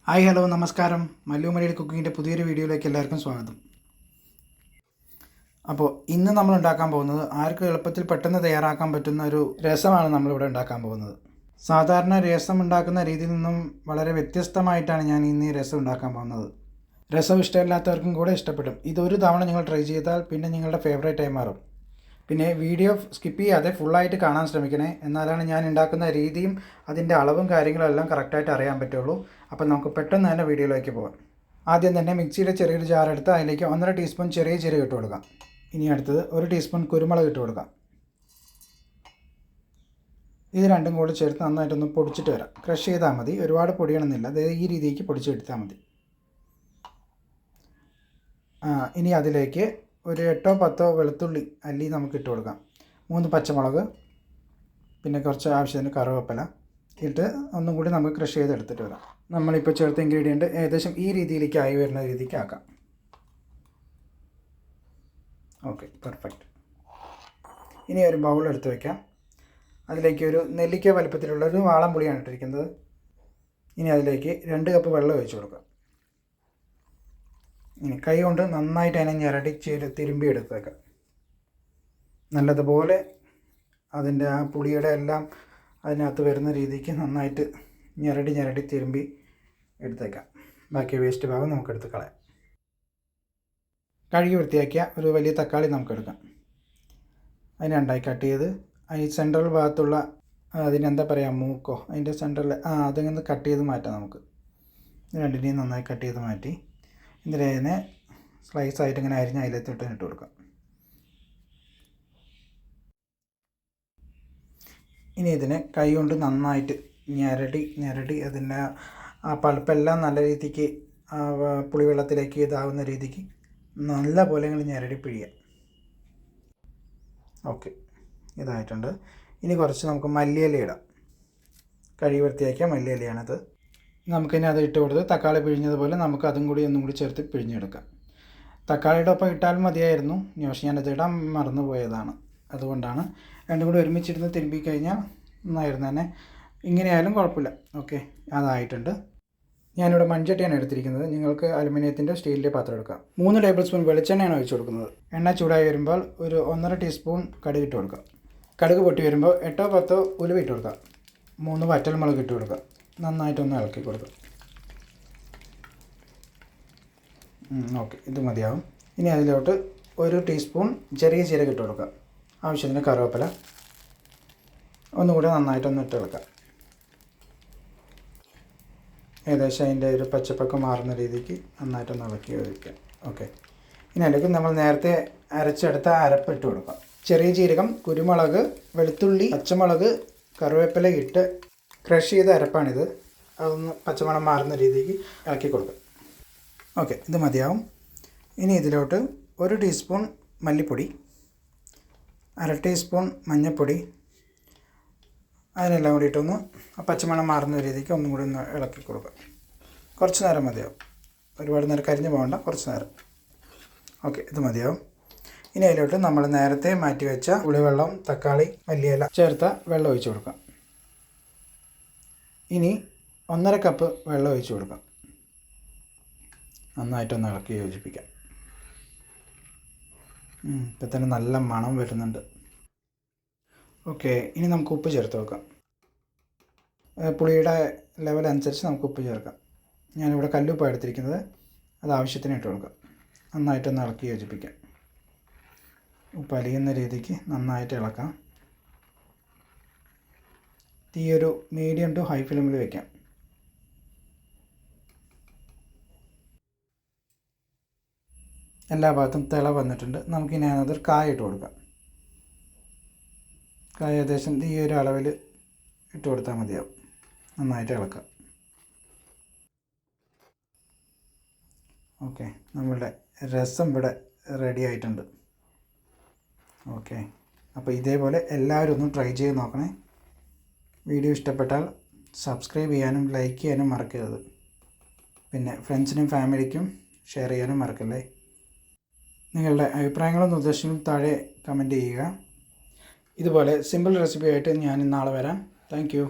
Hi hello നമസ്കാരം. മല്ലു മലയാളി കുക്കിങ്ങിൻ്റെ പുതിയൊരു വീഡിയോയിലേക്ക് എല്ലാവർക്കും സ്വാഗതം. അപ്പോൾ ഇന്ന് നമ്മൾ ഉണ്ടാക്കാൻ പോകുന്നത് ആർക്കും എളുപ്പത്തിൽ പെട്ടെന്ന് തയ്യാറാക്കാൻ പറ്റുന്ന ഒരു രസമാണ് നമ്മളിവിടെ ഉണ്ടാക്കാൻ പോകുന്നത്. സാധാരണ രസം ഉണ്ടാക്കുന്ന രീതിയിൽ നിന്നും വളരെ വ്യത്യസ്തമായിട്ടാണ് ഞാൻ ഇന്ന് ഈ രസം ഉണ്ടാക്കാൻ പോകുന്നത്. രസം ഇഷ്ടമില്ലാത്തവർക്കും കൂടെ ഇഷ്ടപ്പെടും. ഇതൊരു തവണ നിങ്ങൾ ട്രൈ ചെയ്താൽ പിന്നെ നിങ്ങളുടെ ഫേവറേറ്റ് ആയി മാറും. പിന്നെ വീഡിയോ സ്കിപ്പ് ചെയ്യാതെ ഫുള്ളായിട്ട് കാണാൻ ശ്രമിക്കണേ. എന്നാലാണ് ഞാൻ ഉണ്ടാക്കുന്ന രീതിയും അതിൻ്റെ അളവും കാര്യങ്ങളും എല്ലാം കറക്റ്റായിട്ട് അറിയാൻ പറ്റുള്ളൂ. അപ്പോൾ നമുക്ക് പെട്ടെന്ന് തന്നെ വീഡിയോയിലേക്ക് പോകാം. ആദ്യം തന്നെ മിക്സിയുടെ ചെറിയൊരു ജാർ എടുത്ത് അതിലേക്ക് 1.5 ടീസ്പൂൺ ചെറിയ ജീരകം ഇട്ട് കൊടുക്കാം. ഇനി അടുത്തത് 1 ടീസ്പൂൺ കുരുമുളക് ഇട്ട് കൊടുക്കാം. ഇത് രണ്ടും കൂടി ചേർത്ത് നന്നായിട്ടൊന്ന് പൊടിച്ചിട്ട് വരാം. ക്രഷ് ചെയ്താൽ മതി, ഒരുപാട് പൊടിയണമെന്നില്ല. അതായത് ഈ രീതിക്ക് പൊടിച്ചെടുത്താൽ മതി. ഇനി അതിലേക്ക് ഒരു 8-10 വെളുത്തുള്ളി അല്ലി നമുക്ക് ഇട്ട് കൊടുക്കാം. 3 പച്ചമുളക്, പിന്നെ കുറച്ച് ആവശ്യത്തിന് കറിവേപ്പില ഇട്ട് ഒന്നും കൂടി നമുക്ക് ക്രഷ് ചെയ്തെടുത്തിട്ട് വരാം. നമ്മളിപ്പോൾ ചേർത്ത ഇൻഗ്രീഡിയൻറ്റ് ഏകദേശം ഈ രീതിയിലേക്ക് ആയി വരുന്ന രീതിക്ക് ആക്കാം. Okay, perfect. ഇനി ഒരു ബൗൾ എടുത്ത് വയ്ക്കാം. അതിലേക്ക് ഒരു നെല്ലിക്ക വലുപ്പത്തിലുള്ള ഒരു വാളംപുളിയാണ് ഇട്ടിരിക്കുന്നത്. ഇനി അതിലേക്ക് 2 കപ്പ് വെള്ളം ഒഴിച്ച് കൊടുക്കാം. ഇനി കൈ കൊണ്ട് നന്നായിട്ട് അതിനെ ഞെരടി തിരുമ്പി എടുത്തേക്കാം. നല്ലതുപോലെ അതിൻ്റെ ആ പുളിയുടെ എല്ലാം അതിനകത്ത് വരുന്ന രീതിക്ക് നന്നായിട്ട് ഞെരടി തിരുമ്പി എടുത്തേക്കാം. ബാക്കി വേസ്റ്റ് ഭാഗം നമുക്കെടുത്ത് കളയാം. കഴുകി വൃത്തിയാക്കിയ ഒരു വലിയ തക്കാളി നമുക്കെടുക്കാം. അതിന് രണ്ടായി കട്ട് ചെയ്ത് ഈ സെൻട്രൽ ഭാഗത്തുള്ള അതിനെന്താ പറയുക, മൂക്കോ അതിൻ്റെ സെൻട്രൽ അതിങ്ങനെ കട്ട് ചെയ്ത് മാറ്റാം. നമുക്ക് രണ്ടിനെയും നന്നായി കട്ട് ചെയ്ത് മാറ്റി എന്നിട്ട് അതിനെ സ്ലൈസായിട്ട് ഇങ്ങനെ അരിഞ്ഞ് അതിലെത്തിട്ട് ഇട്ട് കൊടുക്കാം. ഇനി ഇതിനെ കൈ കൊണ്ട് നന്നായിട്ട് ഞെരടി അതിൻ്റെ ആ പൾപ്പെല്ലാം നല്ല രീതിക്ക് പുളിവെള്ളത്തിലേക്ക് ഇതാവുന്ന രീതിക്ക് നല്ല പോലെ ഇങ്ങനെ ഞെരടി പിഴിയാം. ഓക്കെ, ഇതായിട്ടുണ്ട്. ഇനി കുറച്ച് നമുക്ക് മല്ലിയില ഇടാം. കഴുകി വൃത്തിയാക്കിയ മല്ലിയിലയാണത്. നമുക്കിനി അത് ഇട്ട് കൊടുത്ത് തക്കാളി പിഴിഞ്ഞതുപോലെ നമുക്ക് അതും കൂടി ഒന്നും കൂടി ചേർത്ത് പിഴിഞ്ഞെടുക്കാം. തക്കാളിയുടെ ഒപ്പം ഇട്ടാൽ മതിയായിരുന്നു, പക്ഷേ ഞാനത് ഇടാൻ മറന്നു പോയതാണ്. അതുകൊണ്ടാണ്. രണ്ടും കൂടി ഒരുമിച്ചിരുന്ന് തിരുമ്പി കഴിഞ്ഞാൽ നന്നായിരുന്നു തന്നെ. ഇങ്ങനെയായാലും കുഴപ്പമില്ല. ഓക്കെ, അതായിട്ടുണ്ട്. ഞാനിവിടെ മൺചട്ടിയാണ് എടുത്തിരിക്കുന്നത്. നിങ്ങൾക്ക് അലുമിനിയത്തിൻ്റെ സ്റ്റീലിൻ്റെ പാത്രം എടുക്കാം. 3 ടേബിൾ സ്പൂൺ വെളിച്ചെണ്ണയാണ് ഒഴിച്ച് കൊടുക്കുന്നത്. എണ്ണ ചൂടായി വരുമ്പോൾ ഒരു 1.5 ടീസ്പൂൺ കടുക് ഇട്ട് കൊടുക്കാം. കടുക് പൊട്ടി വരുമ്പോൾ 8-10 ഉലുവ ഇട്ട് കൊടുക്കാം. 3 വറ്റൽമുളക് ഇട്ട് കൊടുക്കാം. നന്നായിട്ടൊന്ന് ഇളക്കി കൊടുക്കുക. ഓക്കെ, ഇത് മതിയാവും. ഇനി അതിലോട്ട് 1 ടീസ്പൂൺ ചെറിയ ജീരകം ഇട്ട് കൊടുക്കുക. ആവശ്യത്തിന് കറിവേപ്പില ഒന്നുകൂടി നന്നായിട്ടൊന്ന് ഇട്ട് ഇളക്കാം. ഏകദേശം അതിൻ്റെ ഒരു പച്ചപ്പൊക്കെ മാറുന്ന രീതിക്ക് നന്നായിട്ടൊന്ന് ഇളക്കി വയ്ക്കാം. ഓക്കെ, ഇനി അതിലേക്ക് നമ്മൾ നേരത്തെ അരച്ചെടുത്ത അരപ്പ് ഇട്ട് കൊടുക്കാം. ചെറിയ ജീരകം, കുരുമുളക്, വെളുത്തുള്ളി, പച്ചമുളക്, കറിവേപ്പില ഇട്ട് ക്രഷ് ചെയ്ത അരപ്പാണിത്. അതൊന്ന് പച്ചമണം മാറുന്ന രീതിക്ക് ഇളക്കി കൊടുക്കുക. ഓക്കെ, ഇത് മതിയാവും. ഇനി ഇതിലോട്ട് 1 ടീസ്പൂൺ മല്ലിപ്പൊടി, 1/2 ടീസ്പൂൺ മഞ്ഞൾപ്പൊടി, അതിനെല്ലാം കൂടിയിട്ടൊന്ന് പച്ചമണം മാറുന്ന രീതിക്ക് ഒന്നും കൂടി ഒന്ന് ഇളക്കി കൊടുക്കുക. കുറച്ച് നേരം മതിയാവും, ഒരുപാട് നേരം കരിഞ്ഞു പോകണ്ട, കുറച്ച് നേരം. ഓക്കെ, ഇത് മതിയാവും. ഇനി അതിലോട്ട് നമ്മൾ നേരത്തെ മാറ്റി വെച്ച പുളിവെള്ളം, തക്കാളി, മല്ലിയില ചേർത്ത വെള്ളം ഒഴിച്ച് കൊടുക്കാം. ഇനി 1.5 കപ്പ് വെള്ളം ഒഴിച്ച് കൊടുക്കാം. നന്നായിട്ടൊന്ന് ഇളക്കി യോജിപ്പിക്കാം. ഇപ്പം തന്നെ നല്ല മണം വരുന്നുണ്ട്. ഓക്കെ, ഇനി നമുക്ക് ഉപ്പ് ചേർത്ത് വെക്കാം. പുളിയുടെ ലെവൽ അനുസരിച്ച് നമുക്ക് ഉപ്പ് ചേർക്കാം. ഞാനിവിടെ കല്ലുപ്പാണ് എടുത്തിരിക്കുന്നത്. അത് ആവശ്യത്തിന് ഇട്ട് കൊടുക്കാം. നന്നായിട്ടൊന്ന് ഇളക്കി യോജിപ്പിക്കാം. ഉപ്പ് അലിയുന്ന രീതിക്ക് നന്നായിട്ട് ഇളക്കാം. തീ ഒരു മീഡിയം ടു ഹൈ ഫ്ലെയിമിൽ വയ്ക്കാം. എല്ലാ ഭാഗത്തും തിള വന്നിട്ടുണ്ട്. നമുക്കിനി അതിനകത്തൊരു കായ ഇട്ട് കൊടുക്കാം. കായ ഏകദേശം ഈ ഒരു അളവിൽ ഇട്ട് കൊടുത്താൽ മതിയാവും. നന്നായിട്ട് ഇളക്കാം. ഓക്കെ, നമ്മളുടെ രസം ഇവിടെ റെഡി ആയിട്ടുണ്ട്. ഓക്കെ, അപ്പോൾ ഇതേപോലെ എല്ലാവരും ഒന്ന് ട്രൈ ചെയ്ത് നോക്കണേ. വീഡിയോ ഇഷ്ടപ്പെട്ടാൽ സബ്സ്ക്രൈബ് ചെയ്യാനും ലൈക്ക് ചെയ്യാനും മറക്കരുത്. പിന്നെ ഫ്രണ്ട്സിനും ഫാമിലിക്കും ഷെയർ ചെയ്യാനും മറക്കല്ലേ. നിങ്ങളുടെ അഭിപ്രായങ്ങളും നിർദ്ദേശങ്ങളും താഴെ കമൻറ്റ് ചെയ്യുക. ഇതുപോലെ സിമ്പിൾ റെസിപ്പി ആയിട്ട് ഞാൻ നാളെ വരാം. Thank you.